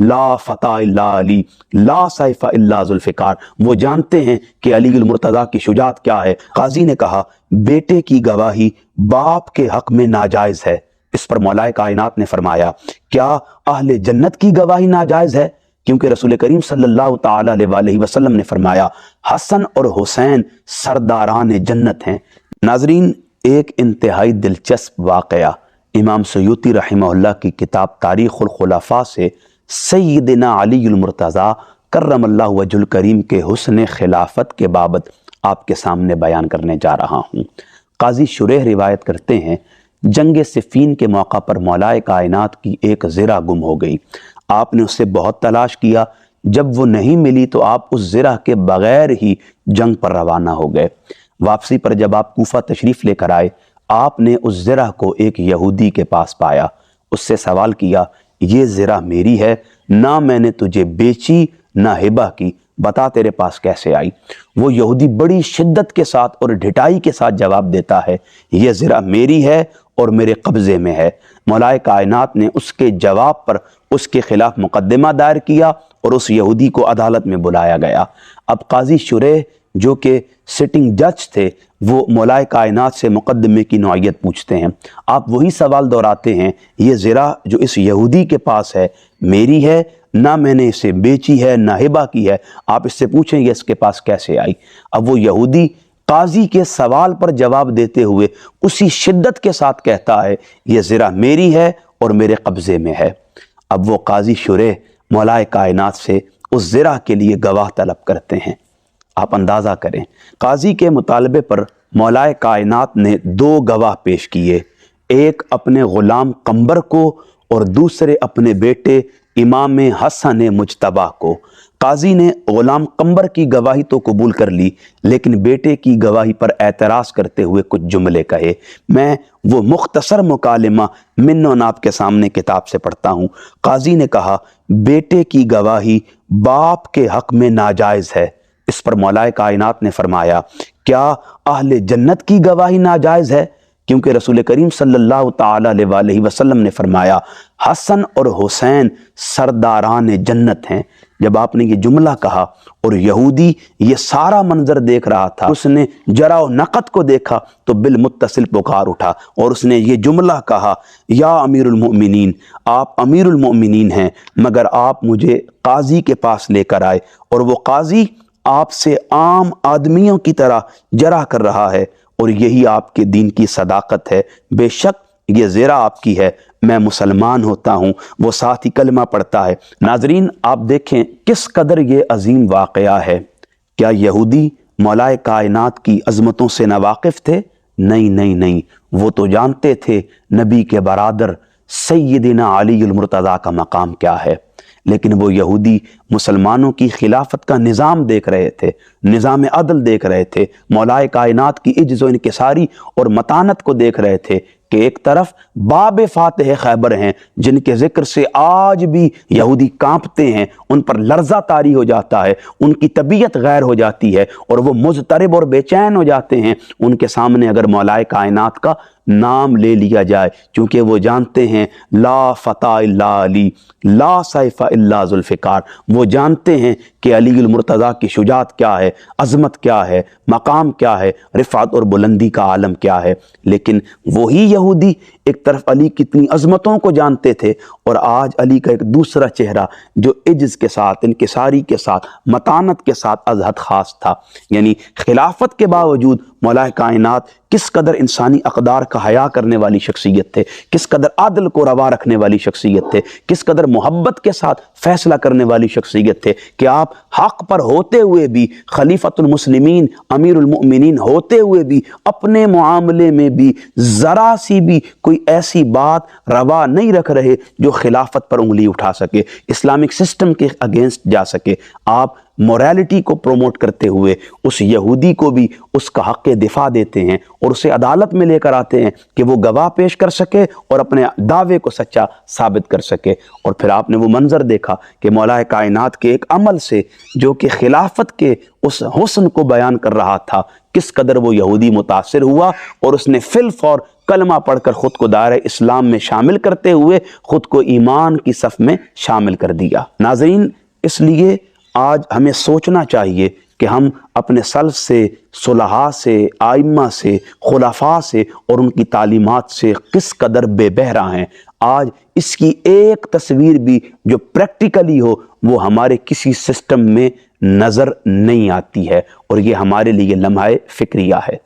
لا فتح الا علی لا سیف الا ذوالفقار، وہ جانتے ہیں کہ علی المرتضیٰ کی شجاعت کیا ہے۔ قاضی نے کہا بیٹے کی گواہی باپ کے حق میں ناجائز ہے۔ اس پر مولا کائنات نے فرمایا کیا اہل جنت کی گواہی ناجائز ہے؟ کیونکہ رسول کریم صلی اللہ تعالی علیہ وسلم نے فرمایا حسن اور حسین سرداران جنت ہیں۔ ناظرین، ایک انتہائی دلچسپ واقعہ امام سیوطی رحمہ اللہ کی کتاب تاریخ الخلفاء سے سیدنا علی المرتضیٰ کرم اللہ وجہ الکریم کے حسن خلافت کے بابت آپ کے سامنے بیان کرنے جا رہا ہوں۔ قاضی شریح روایت کرتے ہیں جنگ صفین کے موقع پر مولا کائنات کی ایک زرہ گم ہو گئی۔ آپ نے اسے بہت تلاش کیا، جب وہ نہیں ملی تو آپ اس زرہ کے بغیر ہی جنگ پر روانہ ہو گئے۔ واپسی پر جب آپ کوفہ تشریف لے کر آئے، آپ نے اس زرہ کو ایک یہودی کے پاس پایا۔ اس سے سوال کیا یہ زرہ میری ہے، نہ میں نے تجھے بیچی نہ ہبہ کی، بتا تیرے پاس کیسے آئی؟ وہ یہودی بڑی شدت کے ساتھ اور ڈھٹائی کے ساتھ جواب دیتا ہے یہ زرہ میری ہے اور میرے قبضے میں ہے۔ مولا کائنات نے اس کے جواب پر اس کے خلاف مقدمہ دائر کیا اور اس یہودی کو عدالت میں بلایا گیا۔ اب قاضی شریح جو کہ سٹنگ جج تھے وہ مولا کائنات سے مقدمے کی نوعیت پوچھتے ہیں۔ آپ وہی سوال دہراتے ہیں یہ زرہ جو اس یہودی کے پاس ہے میری ہے، نہ میں نے اسے بیچی ہے نہ ہبہ کی ہے، آپ اس سے پوچھیں یہ اس کے پاس کیسے آئی؟ اب وہ یہودی قاضی کے سوال پر جواب دیتے ہوئے اسی شدت کے ساتھ کہتا ہے یہ زرہ میری ہے اور میرے قبضے میں ہے۔ اب وہ قاضی شریح مولا کائنات سے اس زرہ کے لیے گواہ طلب کرتے ہیں۔ آپ اندازہ کریں قاضی کے مطالبے پر مولا کائنات نے دو گواہ پیش کیے، ایک اپنے غلام قمبر کو اور دوسرے اپنے بیٹے امام حسن مجتبیٰ کو۔ قاضی نے غلام قمبر کی گواہی تو قبول کر لی، لیکن بیٹے کی گواہی پر اعتراض کرتے ہوئے کچھ جملے کہے۔ میں وہ مختصر مکالمہ من و ناب کے سامنے کتاب سے پڑھتا ہوں۔ قاضی نے کہا بیٹے کی گواہی باپ کے حق میں ناجائز ہے۔ اس پر مولا کائنات نے فرمایا کیا اہل جنت کی گواہی ناجائز ہے؟ کیونکہ رسول کریم صلی اللہ تعالی علیہ وسلم نے فرمایا حسن اور حسین سرداران جنت ہیں۔ جب آپ نے یہ جملہ کہا اور یہودی یہ سارا منظر دیکھ رہا تھا، اس نے جرا و نقد کو دیکھا تو بالمتصل پکار اٹھا اور اس نے یہ جملہ کہا یا امیر المؤمنین، آپ امیر المؤمنین ہیں، مگر آپ مجھے قاضی کے پاس لے کر آئے اور وہ قاضی آپ سے عام آدمیوں کی طرح جرح کر رہا ہے، اور یہی آپ کے دین کی صداقت ہے۔ بے شک یہ زرہ آپ کی ہے، میں مسلمان ہوتا ہوں، وہ ساتھ ہی کلمہ پڑھتا ہے۔ ناظرین آپ دیکھیں کس قدر یہ عظیم واقعہ ہے۔ کیا یہودی مولا کائنات کی عظمتوں سے ناواقف تھے؟ نہیں، وہ تو جانتے تھے نبی کے برادر سیدنا علی المرتضیٰ کا مقام کیا ہے، لیکن وہ یہودی مسلمانوں کی خلافت کا نظام دیکھ رہے تھے، نظام عدل دیکھ رہے تھے، مولا کائنات کی عجز و انکساری اور متانت کو دیکھ رہے تھے کہ ایک طرف باب فاتح خیبر ہیں جن کے ذکر سے آج بھی یہودی کانپتے ہیں، ان پر لرزہ طاری ہو جاتا ہے، ان کی طبیعت غیر ہو جاتی ہے اور وہ مضطرب اور بے چین ہو جاتے ہیں ان کے سامنے اگر مولا کائنات کا نام لے لیا جائے، چونکہ وہ جانتے ہیں لا فتح الا علی لا سیف الا ذوالفقار۔ وہ جانتے ہیں کہ علی المرتضیٰ کی شجاعت کیا ہے، عظمت کیا ہے، مقام کیا ہے، رفعت اور بلندی کا عالم کیا ہے۔ لیکن وہی یہودی ایک طرف علی کی اتنی عظمتوں کو جانتے تھے اور آج علی کا ایک دوسرا چہرہ جو عجز کے ساتھ، انکساری کے ساتھ، متانت کے ساتھ از حد خاص تھا۔ یعنی خلافت کے باوجود مولا کائنات کس قدر انسانی اقدار کا حیا کرنے والی شخصیت تھے، کس قدر عدل کو روا رکھنے والی شخصیت تھے، کس قدر محبت کے ساتھ فیصلہ کرنے والی شخصیت تھے کہ آپ حق پر ہوتے ہوئے بھی، خلیفۃ المسلمین امیر المؤمنین ہوتے ہوئے بھی، اپنے معاملے میں بھی ذرا سی بھی کوئی ایسی بات روا نہیں رکھ رہے جو خلافت پر انگلی اٹھا سکے، اسلامک سسٹم کے اگینسٹ جا سکے۔ آپ موریلٹی کو پروموٹ کرتے ہوئے اس یہودی کو بھی اس کا حق دفاع دیتے ہیں اور اسے عدالت میں لے کر آتے ہیں کہ وہ گواہ پیش کر سکے اور اپنے دعوے کو سچا ثابت کر سکے۔ اور پھر آپ نے وہ منظر دیکھا کہ مولا کائنات کے ایک عمل سے جو کہ خلافت کے اس حسن کو بیان کر رہا تھا، کس قدر وہ یہودی متاثر ہوا اور اس نے فی الفور کلمہ پڑھ کر خود کو دائرہ اسلام میں شامل کرتے ہوئے خود کو ایمان کی صف میں شامل کر دیا۔ ناظرین، اس لیے آج ہمیں سوچنا چاہیے کہ ہم اپنے سلف سے، صلحاء سے، آئمہ سے، خلفاء سے اور ان کی تعلیمات سے کس قدر بے بہرہ ہیں۔ آج اس کی ایک تصویر بھی جو پریکٹیکلی ہو وہ ہمارے کسی سسٹم میں نظر نہیں آتی ہے، اور یہ ہمارے لیے لمحہ فکریہ ہے۔